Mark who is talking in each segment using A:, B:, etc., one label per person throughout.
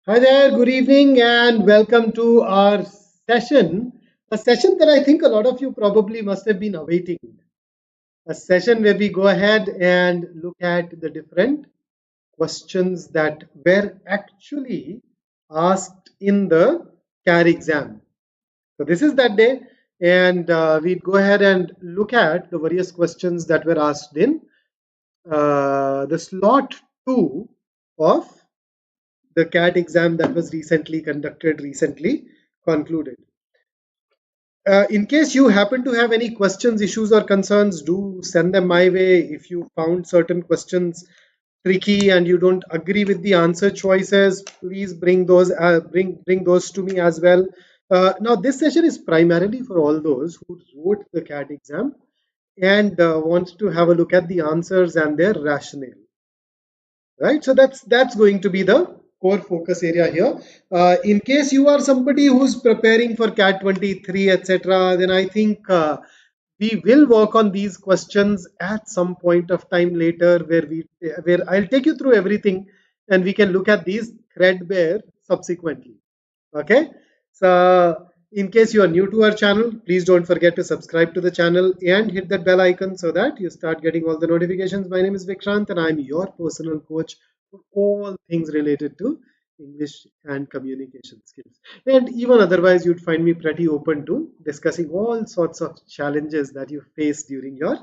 A: Hi there, good evening, and welcome to our session. A session that I think a lot of you probably must have been awaiting. A session where we go ahead and look at the different questions that were actually asked in the CAR exam. So, this is that day, and we go ahead and look at the various questions that were asked in the slot 2 of the CAT exam that was recently conducted, recently concluded. In case you happen to have any questions, issues, or concerns, do send them my way. If you found certain questions tricky and you don't agree with the answer choices, please bring those to me as well. Now, this session is primarily for all those who wrote the CAT exam and want to have a look at the answers and their rationale. Right, so that's going to be the core focus area here. In case you are somebody who's preparing for CAT 23, etc., then I think we will work on these questions at some point of time later, where I'll take you through everything and we can look at these threadbare subsequently. Okay, so in case you are new to our channel, please don't forget to subscribe to the channel and hit that bell icon so that you start getting all the notifications. My name is Vikrant and I'm your personal coach for all things related to English and communication skills. And even otherwise, you'd find me pretty open to discussing all sorts of challenges that you face during your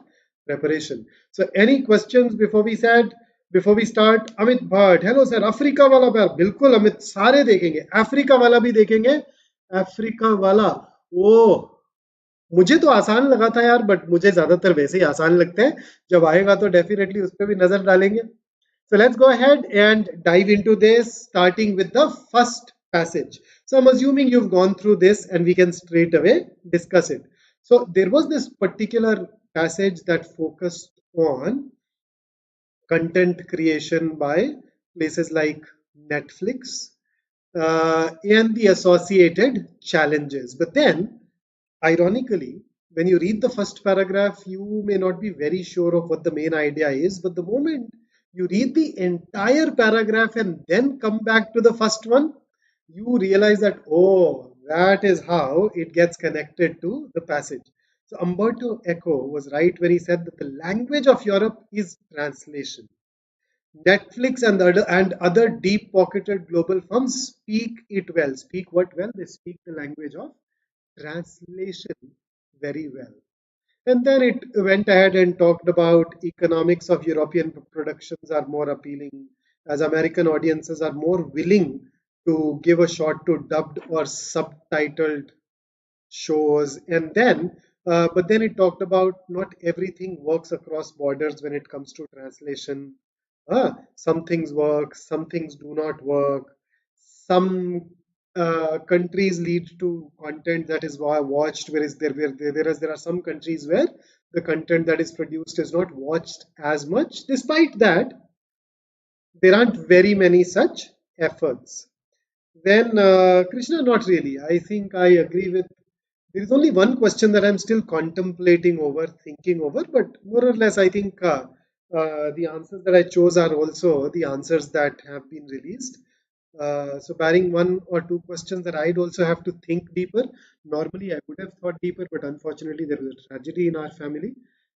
A: preparation. So any questions before we start? Amit Bhatt, hello sir. Africa वाला पैर बिल्कुल अमित सारे देखेंगे, Africa वाला भी देखेंगे. Africa वाला ओ मुझे तो आसान लगा था यार, बट मुझे ज्यादातर वैसे ही आसान लगते हैं. जब आएगा तो डेफिनेटली उस पर भी नजर डालेंगे. So let's go ahead and dive into this, starting with the first passage. So I'm assuming you've gone through this and we can straight away discuss it. So there was this particular passage that focused on content creation by places like Netflix and the associated challenges. But then, ironically, when you read the first paragraph, you may not be very sure of what the main idea is. But the moment you read the entire paragraph and then come back to the first one, you realize that, oh, that is how it gets connected to the passage. So Umberto Eco was right when he said that the language of Europe is translation. Netflix and other deep-pocketed global firms speak it well. Speak what well? They speak the language of translation very well. And then it went ahead and talked about economics of European productions are more appealing, as American audiences are more willing to give a shot to dubbed or subtitled shows. But then it talked about not everything works across borders when it comes to translation. Some things work, some things do not work. Some countries lead to content that is watched, whereas there are some countries where the content that is produced is not watched as much. Despite that, there aren't very many such efforts. Then, Krishna, not really. I think I agree with. There is only one question that I'm still contemplating over, thinking over, but more or less, I think the answers that I chose are also the answers that have been released. So, barring one or two questions that I'd also have to think deeper. Normally, I would have thought deeper, but unfortunately, there was a tragedy in our family,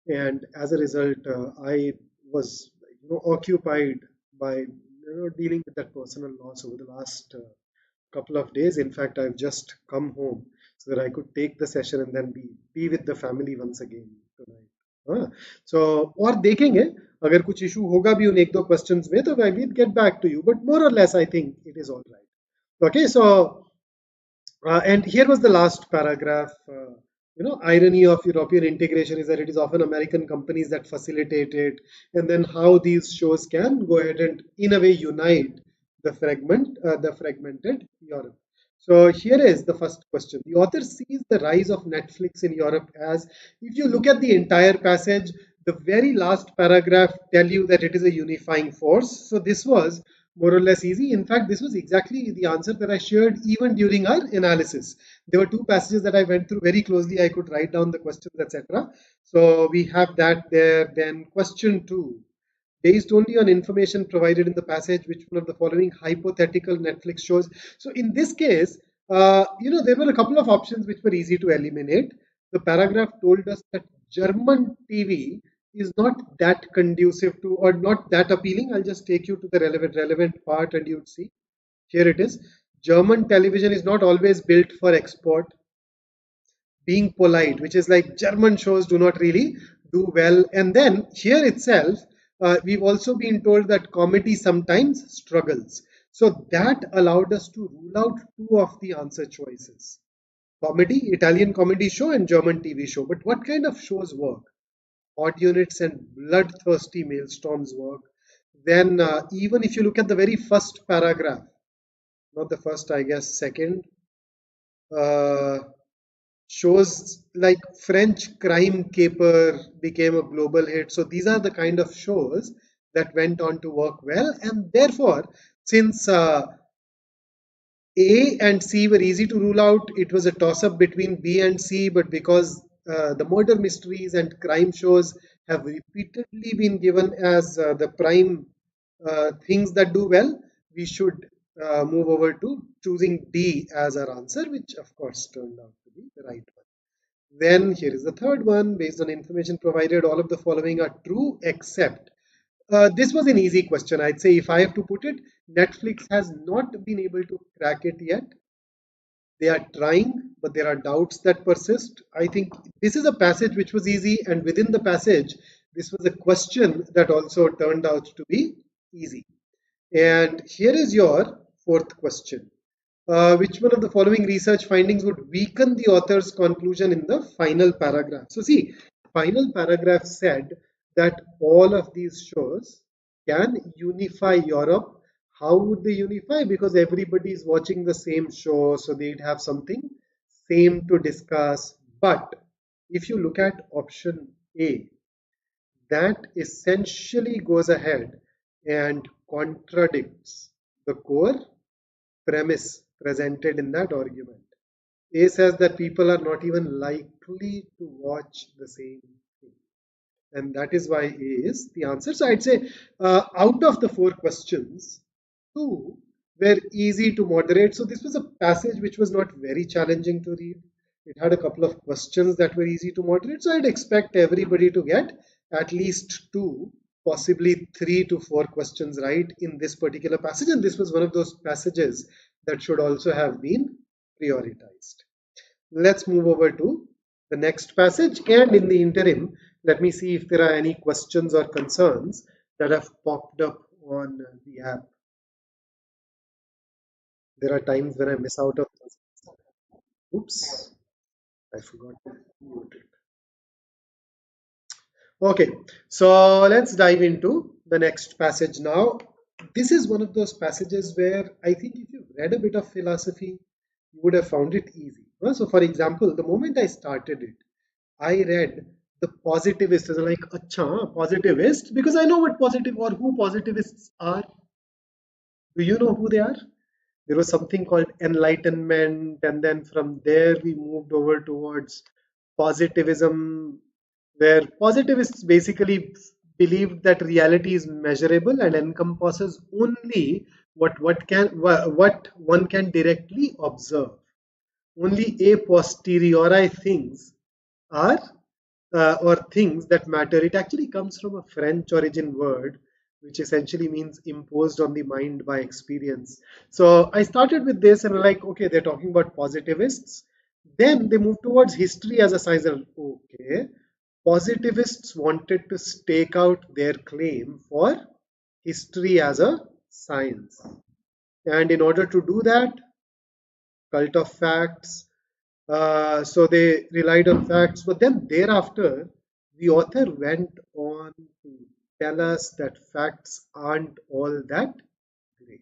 A: and as a result, I was occupied by dealing with that personal loss over the last couple of days. In fact, I've just come home so that I could take the session and then be with the family once again tonight. हाँ, so और देखेंगे अगर कुछ issue होगा भी उन एक दो क्वेश्चंस में तो I will get back to you, but more or less I think it is all right. Okay, so and here was the last paragraph. Irony of European integration is that it is often American companies that facilitate it, and then how these shows can go ahead and, in a way, unite the fragmented Europe. So here is the first question. The author sees the rise of Netflix in Europe as, if you look at the entire passage, the very last paragraph tell you that it is a unifying force. So this was more or less easy. In fact, this was exactly the answer that I shared even during our analysis. There were two passages that I went through very closely. I could write down the questions, etc. So we have that there. Then question 2. based only on information provided in the passage, which one of the following hypothetical Netflix shows? So in this case, there were a couple of options which were easy to eliminate. The paragraph told us that German TV is not that conducive to, or not that appealing. I'll just take you to the relevant part and you'd see. Here it is. German television is not always built for export. Being polite, which is like German shows do not really do well. And then here itself, we've also been told that comedy sometimes struggles. So that allowed us to rule out two of the answer choices. Comedy, Italian comedy show, and German TV show. But what kind of shows work? Odd units and bloodthirsty maelstorms work. Then even if you look at the very first paragraph, not the first, I guess, second, shows like French crime caper became a global hit. So these are the kind of shows that went on to work well. And therefore, since A and C were easy to rule out, it was a toss-up between B and C. But because the murder mysteries and crime shows have repeatedly been given as the prime things that do well, we should move over to choosing D as our answer, which of course turned out to be the right one. Then here is the third one. Based on information provided, all of the following are true except. This was an easy question. I'd say if I have to put it, Netflix has not been able to crack it yet. They are trying, but there are doubts that persist. I think this is a passage which was easy, and within the passage, this was a question that also turned out to be easy. And here is your fourth question. Which one of the following research findings would weaken the author's conclusion in the final paragraph? So see, final paragraph said that all of these shows can unify Europe. How would they unify? Because everybody is watching the same show, so they'd have something same to discuss. But if you look at option A, that essentially goes ahead and contradicts the core premise presented in that argument. A says that people are not even likely to watch the same thing. And that is why A is the answer. So I'd say out of the four questions, two were easy to moderate. So this was a passage which was not very challenging to read. It had a couple of questions that were easy to moderate. So I'd expect everybody to get at least two, possibly 3 to 4 questions right in this particular passage. And this was one of those passages that should also have been prioritized. Let's move over to the next passage. And in the interim, let me see if there are any questions or concerns that have popped up on the app. There are times when I miss out on this. Oops, I forgot to mute it. Okay, so let's dive into the next passage now. This is one of those passages where I think if you've read a bit of philosophy, you would have found it easy. So for example, the moment I started it, I read the positivists as like, acha, positivists, because I know what positive or who positivists are. Do you know who they are? There was something called enlightenment, and then from there we moved over towards positivism, where positivists basically believed that reality is measurable and encompasses only what one can directly observe. Only a posteriori things are or things that matter. It actually comes from a French origin word which essentially means imposed on the mind by experience. So I started with this and I'm like, okay, they're talking about positivists. Then they moved towards history as a science. Okay, positivists wanted to stake out their claim for history as a science. And in order to do that, cult of facts. So they relied on facts. But then thereafter, the author went on to tell us that facts aren't all that great.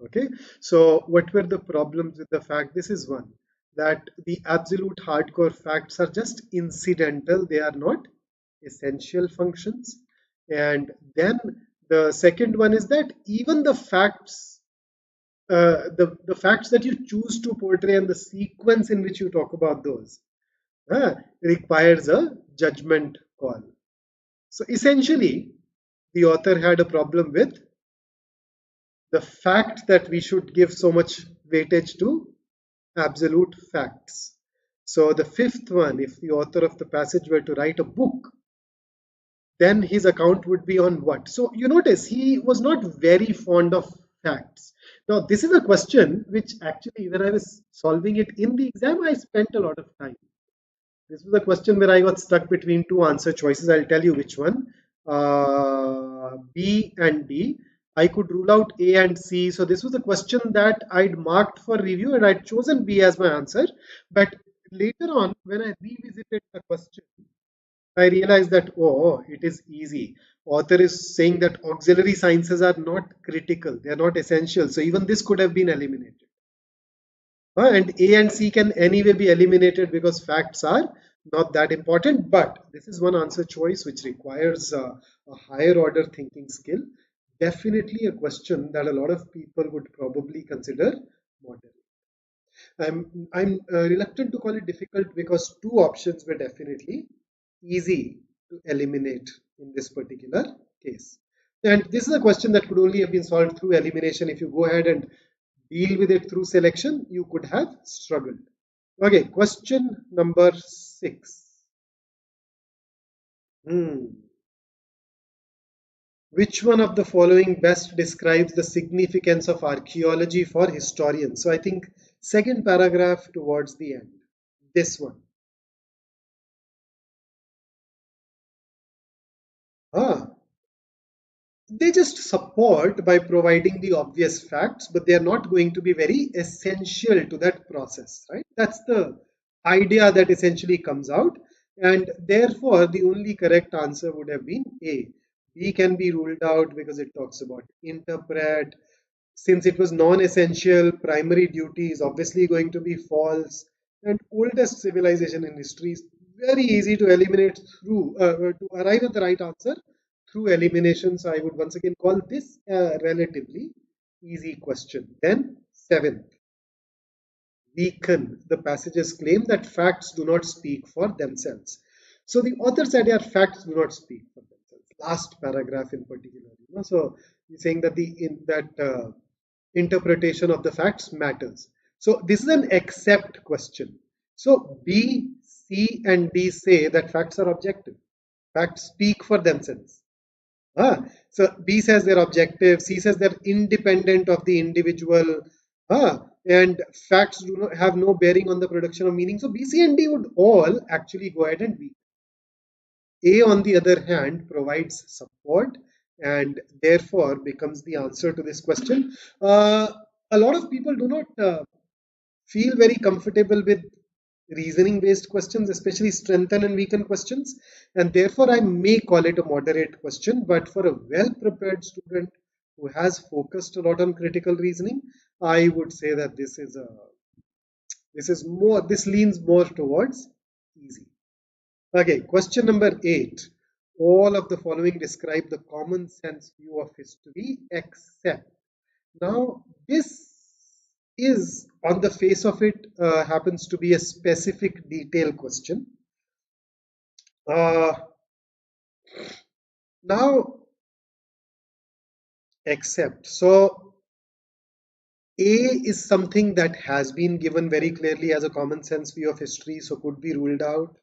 A: Okay, so what were the problems with the fact? This is one, that the absolute hardcore facts are just incidental, they are not essential functions. And then the second one is that even the facts, the facts that you choose to portray and the sequence in which you talk about those requires a judgment call. So essentially, the author had a problem with the fact that we should give so much weightage to absolute facts. So the fifth one, if the author of the passage were to write a book, then his account would be on what? So you notice he was not very fond of facts. Now, this is a question which actually, when I was solving it in the exam, I spent a lot of time. This was a question where I got stuck between two answer choices. I'll tell you which one. B and D. I could rule out A and C. So this was a question that I'd marked for review and I'd chosen B as my answer. But later on, when I revisited the question, I realized that, oh, it is easy. Author is saying that auxiliary sciences are not critical. They are not essential. So even this could have been eliminated. And A and C can anyway be eliminated because facts are not that important. But this is one answer choice which requires a higher order thinking skill. Definitely a question that a lot of people would probably consider moderate. I'm reluctant to call it difficult because two options were definitely easy to eliminate in this particular case. And this is a question that could only have been solved through elimination. If you go ahead and deal with it through selection, you could have struggled. Okay, question number 6. Which one of the following best describes the significance of archaeology for historians? So I think second paragraph towards the end. This one. They just support by providing the obvious facts, but they are not going to be very essential to that process, right? That's the idea that essentially comes out, and therefore the only correct answer would have been A. B can be ruled out because it talks about interpret. Since it was non-essential, primary duty is obviously going to be false, and oldest civilization in history is very easy to eliminate through to arrive at the right answer through elimination. So I would once again call this a relatively easy question. Then 7th, weaken the passage's claim that facts do not speak for themselves. So the author said here facts do not speak for themselves. Last paragraph in particular. So he's saying that interpretation of the facts matters. So this is an accept question. So B, C, and D say that facts are objective. Facts speak for themselves. So B says they're objective, C says they're independent of the individual, and facts do not have no bearing on the production of meaning. So B, C, and D would all actually go ahead and be. A, on the other hand, provides support and therefore becomes the answer to this question. A lot of people do not feel very comfortable with reasoning based questions, especially strengthen and weaken questions, and therefore I may call it a moderate question. But for a well prepared student who has focused a lot on critical reasoning, I would say that this leans more towards easy. Okay, question number 8. All of the following describe the common sense view of history except. Now this is, on the face of it, happens to be a specific detail question. Now, except. So, A is something that has been given very clearly as a common sense view of history, so could be ruled out.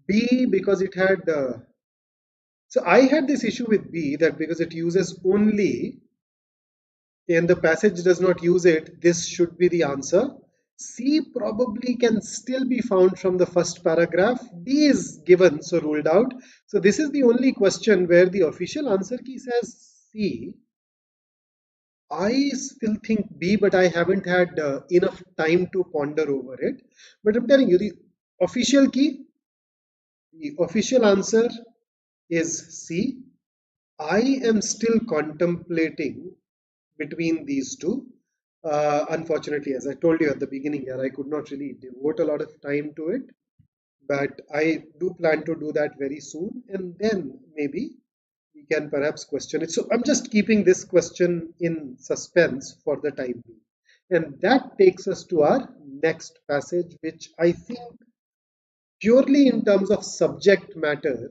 A: B, because it had. So, I had this issue with B that because it uses only and the passage does not use it, this should be the answer. C probably can still be found from the first paragraph. D is given, so ruled out. So this is the only question where the official answer key says C. I still think B, but I haven't had enough time to ponder over it. But I'm telling you, the official key, the official answer is C. I am still contemplating between these two. Unfortunately, as I told you at the beginning here, I could not really devote a lot of time to it, but I do plan to do that very soon, and then maybe we can perhaps question it. So I'm just keeping this question in suspense for the time being. And that takes us to our next passage, which I think purely in terms of subject matter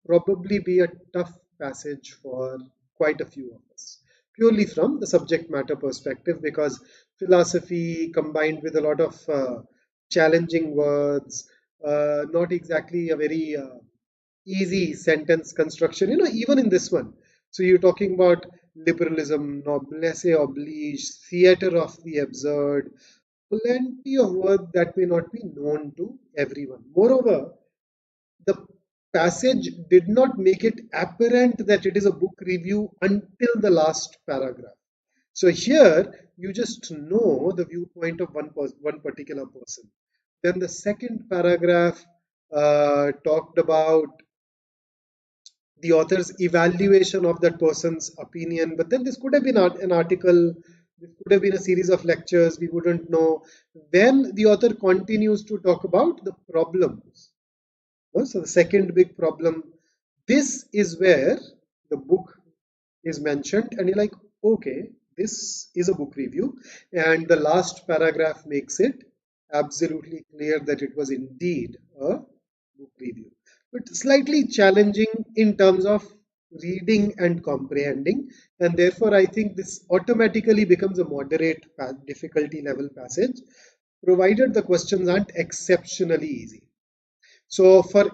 A: probably be a tough passage for quite a few of us, purely from the subject matter perspective, because philosophy combined with a lot of challenging words, not exactly a very easy sentence construction, even in this one. So you're talking about liberalism, noblesse oblige, theater of the absurd, plenty of words that may not be known to everyone. Moreover, the passage did not make it apparent that it is a book review until the last paragraph. So here you just know the viewpoint of one particular person. Then the second paragraph talked about the author's evaluation of that person's opinion. But then this could have been an article, this could have been a series of lectures, we wouldn't know. Then the author continues to talk about the problems. So the second big problem, this is where the book is mentioned, and you're like, okay, this is a book review. And the last paragraph makes it absolutely clear that it was indeed a book review, but slightly challenging in terms of reading and comprehending. And therefore, I think this automatically becomes a moderate difficulty level passage, provided the questions aren't exceptionally easy. So for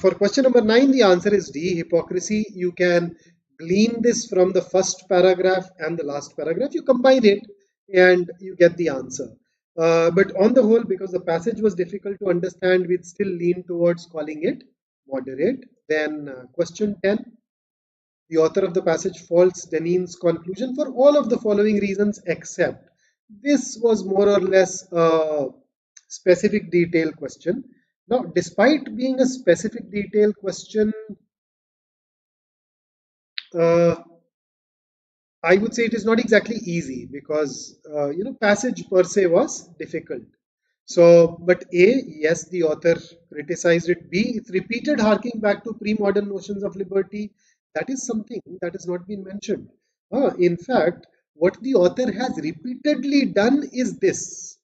A: for question number 9, the answer is D, hypocrisy. You can glean this from the first paragraph and the last paragraph. You combine it and you get the answer. But on the whole, because the passage was difficult to understand, we'd still lean towards calling it moderate. Then question 10, the author of the passage faults Denin's conclusion for all of the following reasons except. This was more or less a specific detail question. Now, despite being a specific detail question, I would say it is not exactly easy because passage per se was difficult. So, but A, yes, the author criticized it. B, it's repeated harking back to pre-modern notions of liberty. That is something that has not been mentioned. In fact, what the author has repeatedly done is this,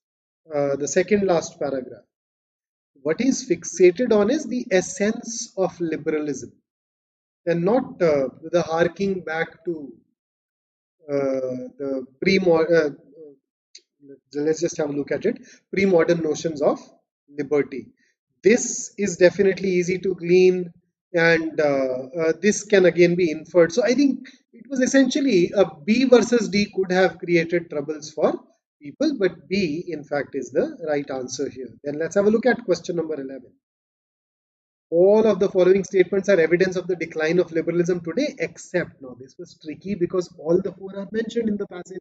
A: the second last paragraph. What is fixated on is the essence of liberalism and not the harking back to the let's just have a look at it, pre-modern notions of liberty. This is definitely easy to glean, and this can again be inferred. So I think it was essentially a B versus D could have created troubles for people, but B in fact is the right answer here. Then let's have a look at question number 11. All of the following statements are evidence of the decline of liberalism today, except, now this was tricky because all the four are mentioned in the passage.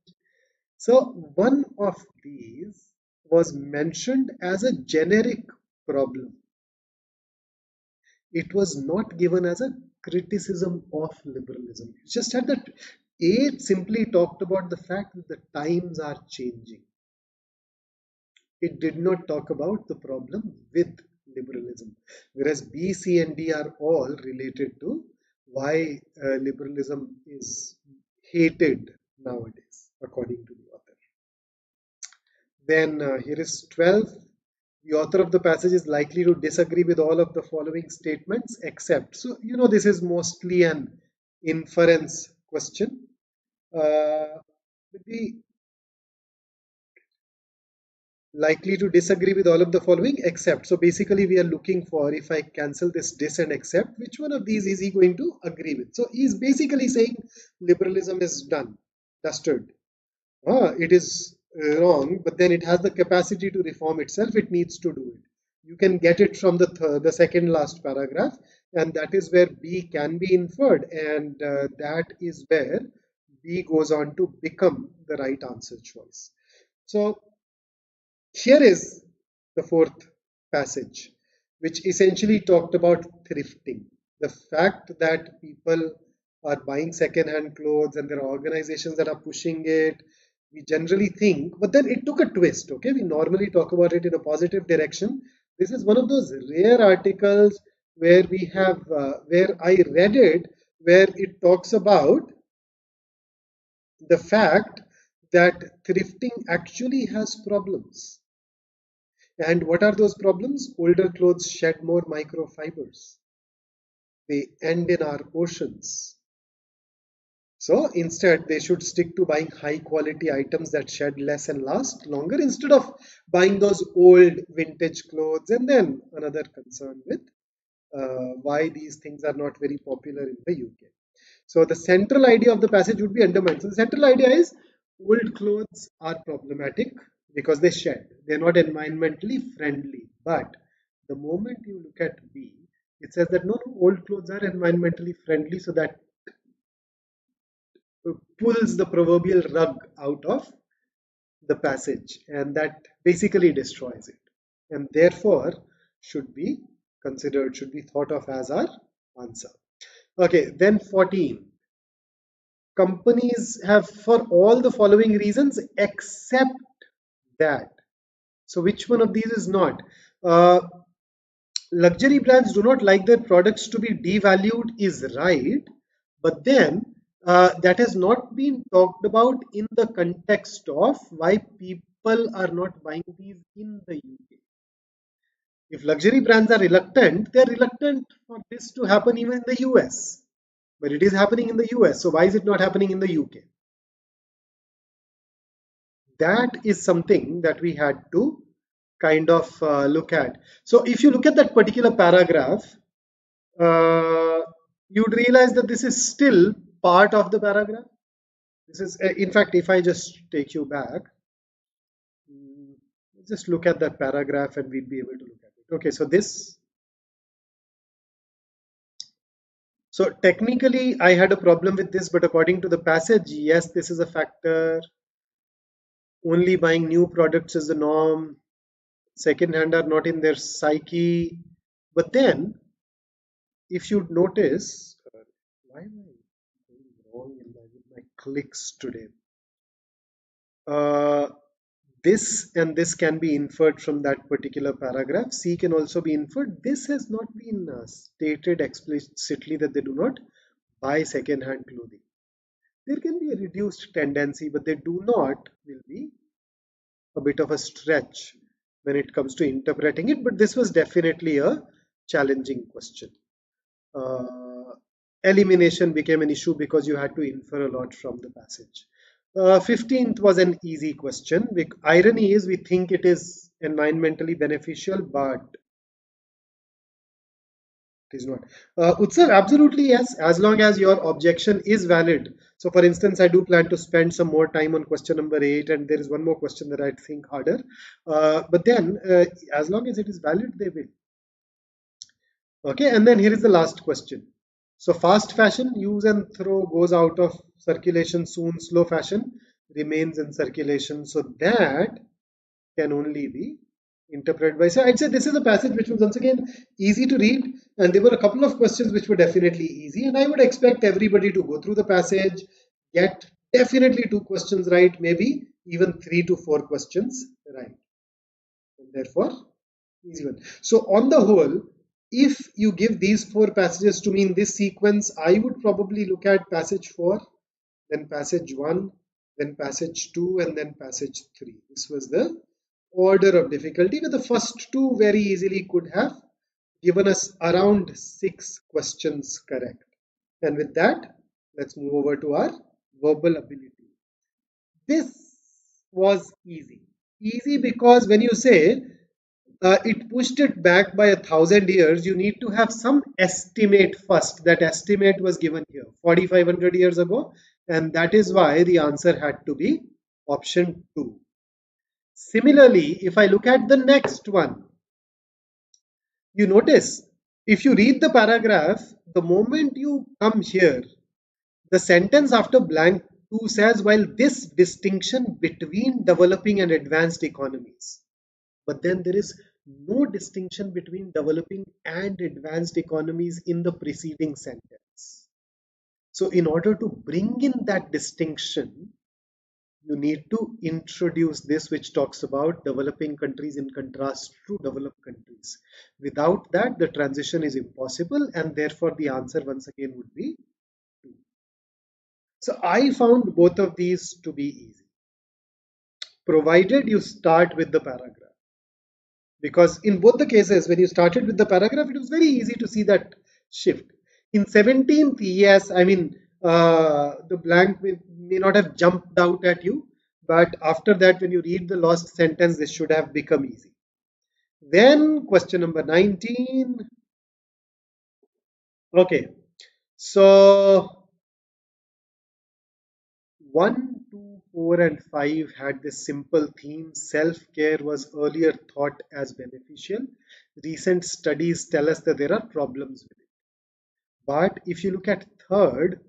A: So one of these was mentioned as a generic problem. It was not given as a criticism of liberalism. It's just had that A simply talked about the fact that the times are changing. It did not talk about the problem with liberalism, whereas B, C, and D are all related to why liberalism is hated nowadays, according to the author. Then here is 12. The author of the passage is likely to disagree with all of the following statements except. So, this is mostly an inference question. The likely to disagree with all of the following except. So basically we are looking for, if I cancel this dis and accept, which one of these is he going to agree with? So he's basically saying liberalism is done, dusted. It is wrong, but then it has the capacity to reform itself. It needs to do it. You can get it from the second last paragraph, and that is where B can be inferred, and that is where B goes on to become the right answer choice. So here is the fourth passage, which essentially talked about thrifting. The fact that people are buying second-hand clothes and there are organizations that are pushing it. We generally think, but then it took a twist. Okay, we normally talk about it in a positive direction. This is one of those rare articles where we have, where I read it, where it talks about the fact that thrifting actually has problems. And what are those problems? Older clothes shed more microfibers. they end in our oceans. So instead, they should stick to buying high quality items that shed less and last longer instead of buying those old vintage clothes. And then another concern with why these things are not very popular in the UK. So the central idea of the passage would be undermined. So the central idea is old clothes are problematic because they shed. They're not environmentally friendly. But the moment you look at B, it says that no, old clothes are environmentally friendly, so that pulls the proverbial rug out of the passage, and that basically destroys it, and therefore should be considered, should be thought of as our answer. Okay, then 14. Companies have for all the following reasons except that. So which one of these is not? Luxury brands do not like their products to be devalued is right, but then that has not been talked about in the context of why people are not buying these in the UK. If luxury brands are reluctant, they're reluctant for this to happen even in the US. But it is happening in the US, so why is it not happening in the UK? That is something that we had to kind of look at. So if you look at that particular paragraph, you'd realize that this is still part of the paragraph. This is, in fact, if I just take you back, just look at that paragraph and we'd be able to look at it. Okay, so this, so technically I had a problem with this, but according to the passage, yes, this is a factor. Only buying new products is the norm. Second hand are not in their psyche. But then, if you notice, why am I going wrong in my clicks today? This and this can be inferred from that particular paragraph. C can also be inferred. This has not been stated explicitly that they do not buy second-hand clothing. There can be a reduced tendency, but they do not will be a bit of a stretch when it comes to interpreting it. But this was definitely a challenging question. Elimination became an issue because you had to infer a lot from the passage. 15th was an easy question. Irony is we think it is environmentally beneficial, but it is not. Utsav, absolutely yes, as long as your objection is valid. So for instance, I do plan to spend some more time on question number 8, and there is one more question that I think harder. But then, as long as it is valid, they will. Okay, and then here is the last question. So fast fashion, use and throw, goes out of circulation soon. Slow fashion remains in circulation. So that can only be interpreted by. So I'd say this is a passage which was once again easy to read, and there were a couple of questions which were definitely easy, and I would expect everybody to go through the passage, get definitely 2 questions right, maybe even 3 to 4 questions right, and therefore easy one. So on the whole, if you give these 4 passages to me in this sequence, I would probably look at passage 4, then passage 1, then passage 2, and then passage 3. This was the order of difficulty, where the first 2 very easily could have given us around 6 questions correct. And with that, let's move over to our verbal ability. This was easy. Easy because when you say it pushed it back by 1,000 years, you need to have some estimate first. That estimate was given here 4,500 years ago, and that is why the answer had to be option 2. Similarly, if I look at the next one, you notice if you read the paragraph, the moment you come here, the sentence after blank 2 says, while this distinction between developing and advanced economies. But then there is no distinction between developing and advanced economies in the preceding sentence. So in order to bring in that distinction, you need to introduce this, which talks about developing countries in contrast to developed countries. Without that, the transition is impossible, and therefore the answer once again would be 2. So I found both of these to be easy, provided you start with the paragraph. Because in both the cases, when you started with the paragraph, it was very easy to see that shift. In 17th, yes, I mean, the blank may not have jumped out at you, but after that, when you read the last sentence, this should have become easy. Then, question number 19. Okay, so 1, 2, 4, and 5 had this simple theme. Self care was earlier thought as beneficial. Recent studies tell us that there are problems with it. But if you look at third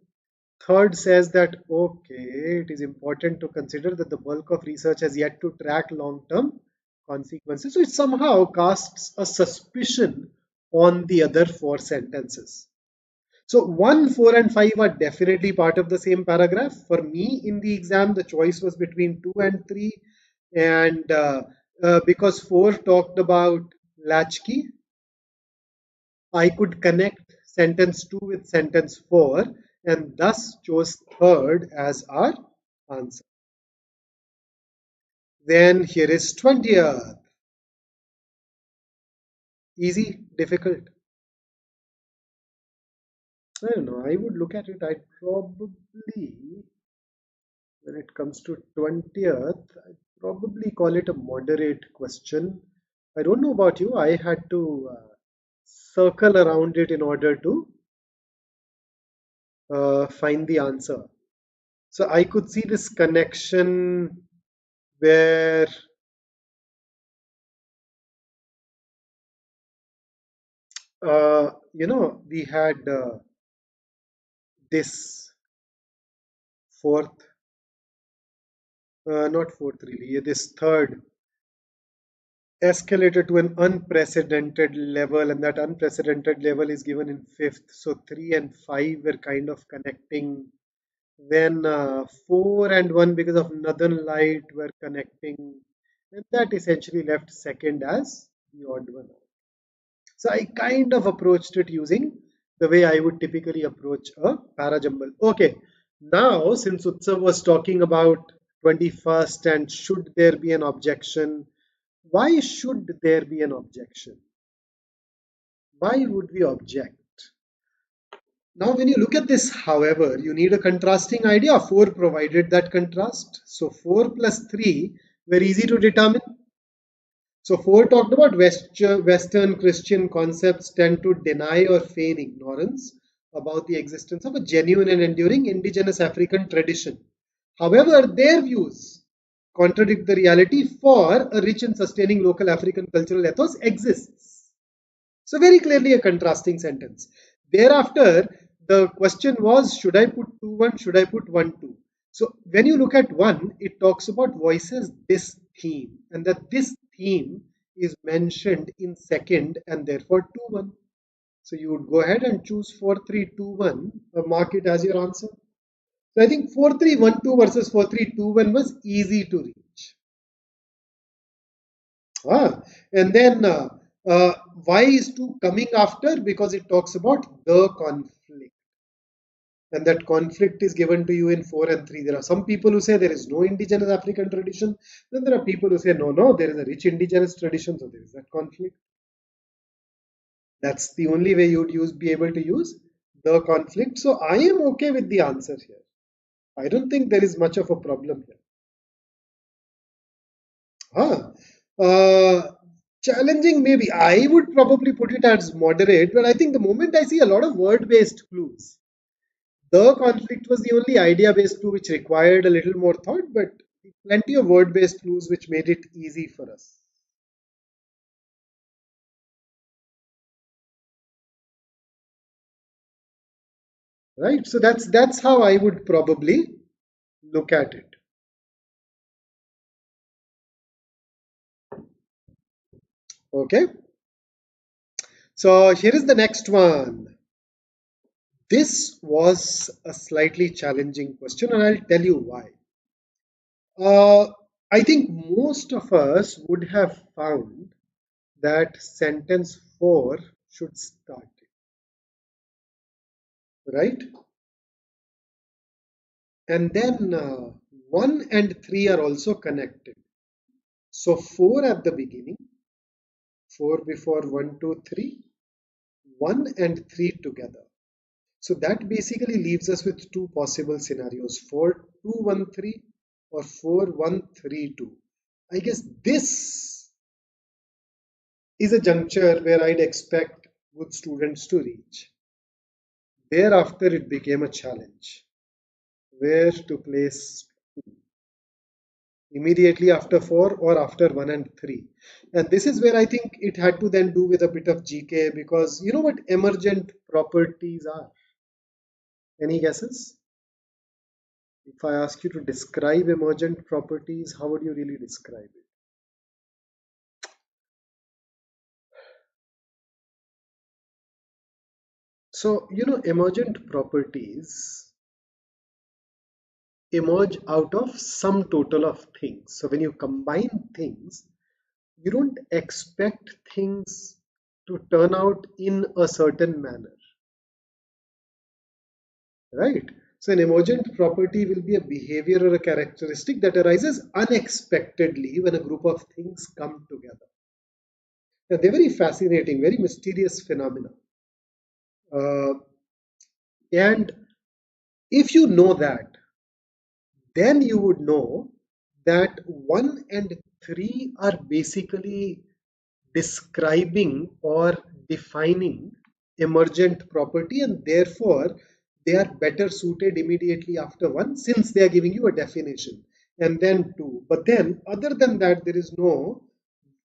A: says that okay, it is important to consider that the bulk of research has yet to track long term consequences. So it somehow casts a suspicion on the other four sentences. So 1, 4, and 5 are definitely part of the same paragraph. For me in the exam, the choice was between 2 and 3. And because 4 talked about latchkey, I could connect sentence 2 with sentence 4 and thus chose third as our answer. Then here is 20th. Easy, difficult? I don't know. I would look at it. I'd probably, when it comes to 20th, I'd probably call it a moderate question. I don't know about you. I had to circle around it in order to find the answer. So I could see this connection where we had this fourth, not fourth really, this third escalated to an unprecedented level, and that unprecedented level is given in fifth. So 3 and 5 were kind of connecting. Then 4 and 1, because of northern light, were connecting, and that essentially left second as the odd one. So I kind of approached it using the way I would typically approach a parajumble. Okay, now since Utsav was talking about 21st and should there be an objection, why should there be an objection? Why would we object? Now, when you look at this, however, you need a contrasting idea. 4 provided that contrast. So 4 plus 3, very easy to determine. So 4 talked about Western Christian concepts tend to deny or feign ignorance about the existence of a genuine and enduring indigenous African tradition. However, their views contradict the reality, for a rich and sustaining local African cultural ethos exists. So very clearly a contrasting sentence. Thereafter, the question was, should I put 2, 1, should I put 1, 2? So when you look at 1, it talks about voices this theme, and that this theme is mentioned in second and therefore 2, 1. So you would go ahead and choose 4, 3, 2, 1, or mark it as your answer. So I think 4, 3, 1, 2 versus 4, 3, 2, 1 was easy to reach. And then why is 2 coming after? Because it talks about the conflict. And that conflict is given to you in 4 and 3. There are some people who say there is no indigenous African tradition. Then there are people who say, no, there is a rich indigenous tradition. So there is that conflict. That's the only way you would be able to use the conflict. So I am okay with the answer here. I don't think there is much of a problem here. Challenging, maybe. I would probably put it as moderate, but I think the moment I see a lot of word-based clues, the conflict was the only idea-based clue which required a little more thought, but plenty of word-based clues which made it easy for us. Right? So that's how I would probably look at it. Okay. So here is the next one. This was a slightly challenging question, and I'll tell you why. I think most of us would have found that sentence 4 should start, right? And then 1 and 3 are also connected. So 4 at the beginning, 4 before 1, 2, 3, 1 and 3 together. So that basically leaves us with two possible scenarios, 4213 or 4132. I guess this is a juncture where I'd expect good students to reach. Thereafter, it became a challenge. Where to place immediately after 4 or after 1 and 3. And this is where I think it had to then do with a bit of GK, because you know what emergent properties are? Any guesses? If I ask you to describe emergent properties, how would you really describe it? So, you know, emergent properties emerge out of sum total of things. So when you combine things, you don't expect things to turn out in a certain manner, right? So an emergent property will be a behavior or a characteristic that arises unexpectedly when a group of things come together. Now, they're very fascinating, very mysterious phenomena. Uh, and if you know that, then you would know that 1 and 3 are basically describing or defining emergent property, and therefore they are better suited immediately after 1 since they are giving you a definition, and then 2. But then other than that, there is no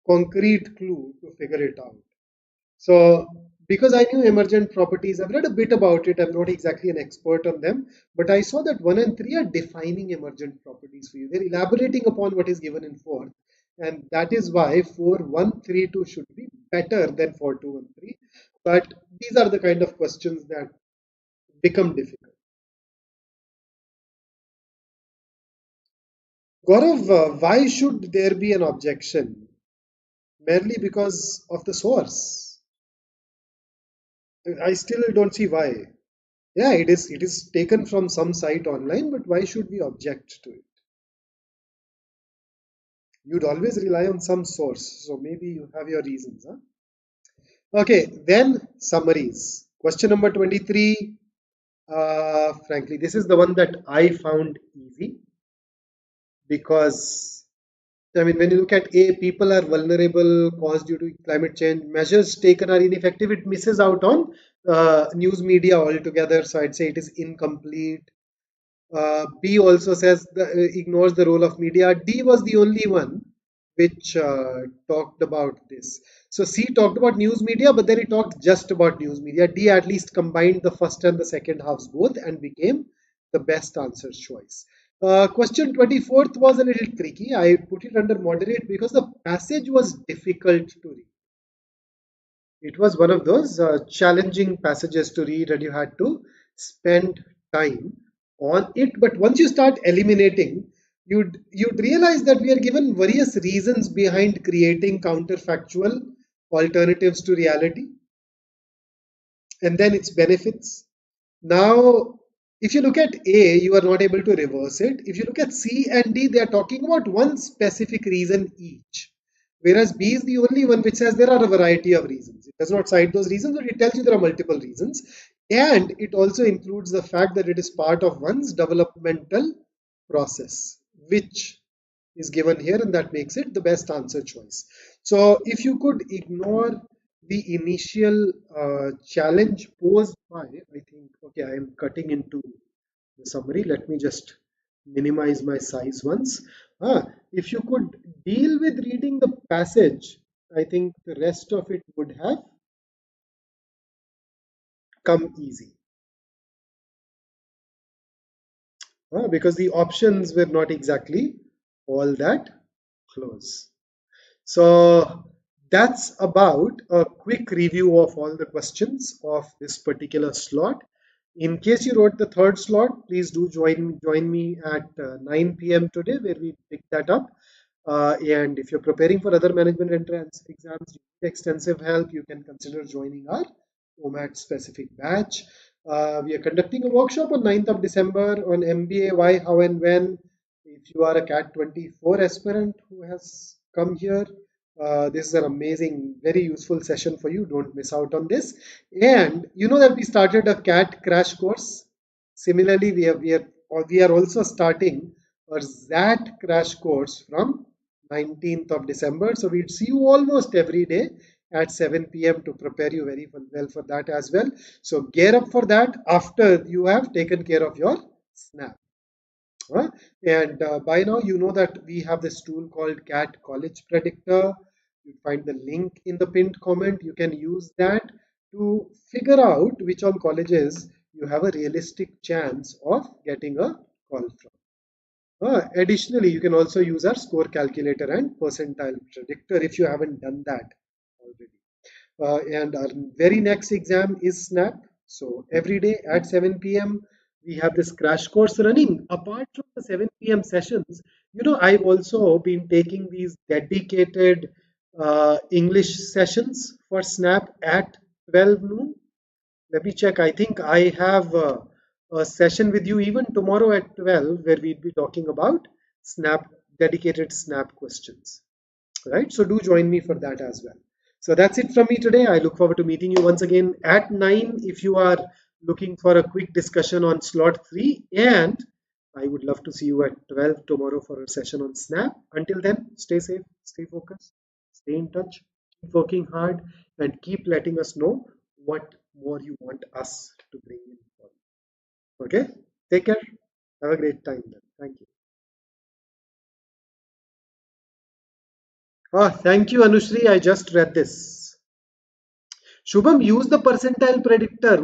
A: concrete clue to figure it out. So because I knew emergent properties, I've read a bit about it. I'm not exactly an expert on them, but I saw that 1 and 3 are defining emergent properties for you. They're elaborating upon what is given in 4. And that is why 4132 should be better than 4213. But these are the kind of questions that become difficult. Gaurav, why should there be an objection? Merely because of the source. I still don't see why. Yeah, it is taken from some site online, but why should we object to it? You'd always rely on some source, so maybe you have your reasons, huh? Okay, then summaries. Question number 23. Frankly, this is the one that I found easy because I mean, when you look at A, people are vulnerable, caused due to climate change, measures taken are ineffective, it misses out on news media altogether. So I'd say it is incomplete. B also says ignores the role of media. D was the only one which talked about this. So C talked about news media, but then it talked just about news media. D at least combined the first and the second halves both and became the best answer choice. Question 24th was a little tricky. I put it under moderate because the passage was difficult to read. It was one of those challenging passages to read, and you had to spend time on it. But once you start eliminating, you'd realize that we are given various reasons behind creating counterfactual alternatives to reality, and then its benefits. Now, if you look at A, you are not able to reverse it. If you look at C and D, they are talking about one specific reason each. Whereas B is the only one which says there are a variety of reasons. It does not cite those reasons, but it tells you there are multiple reasons. And it also includes the fact that it is part of one's developmental process, which is given here, and that makes it the best answer choice. So if you could ignore the initial challenge posed by, I think, okay, I am cutting into the summary. Let me just minimize my size once. If you could deal with reading the passage, I think the rest of it would have come easy. Because the options were not exactly all that close. So that's about a quick review of all the questions of this particular slot. In case you wrote the third slot, please do join me at 9 p.m. today where we pick that up. And if you're preparing for other management entrance exams, you need extensive help, you can consider joining our OMAT specific batch. We are conducting a workshop on 9th of December on MBA, why, how, and when. If you are a CAT 24 aspirant who has come here, This is an amazing, very useful session for you. Don't miss out on this. And you know that we started a CAT crash course. Similarly, we are also starting a ZAT crash course from 19th of December. So we'd see you almost every day at 7 p.m. to prepare you very well for that as well. So gear up for that after you have taken care of your snap. And by now, you know that we have this tool called CAT College Predictor. You find the link in the pinned comment. You can use that to figure out which all colleges you have a realistic chance of getting a call from. Additionally, you can also use our score calculator and percentile predictor if you haven't done that already. And our very next exam is SNAP. So every day at 7 p.m. we have this crash course running. Apart from the 7 p.m. sessions, I've also been taking these dedicated English sessions for SNAP at 12 noon. Let me check. I think I have a session with you even tomorrow at 12 where we'll be talking about SNAP, dedicated SNAP questions. Right? So do join me for that as well. So that's it from me today. I look forward to meeting you once again at 9 if you are looking for a quick discussion on slot 3. And I would love to see you at 12 tomorrow for a session on Snap. Until then, stay safe, stay focused, stay in touch, keep working hard, and keep letting us know what more you want us to bring in for you. Okay? Take care. Have a great time then. Thank you. Thank you, Anushri. I just read this. Shubham, use the percentile predictor.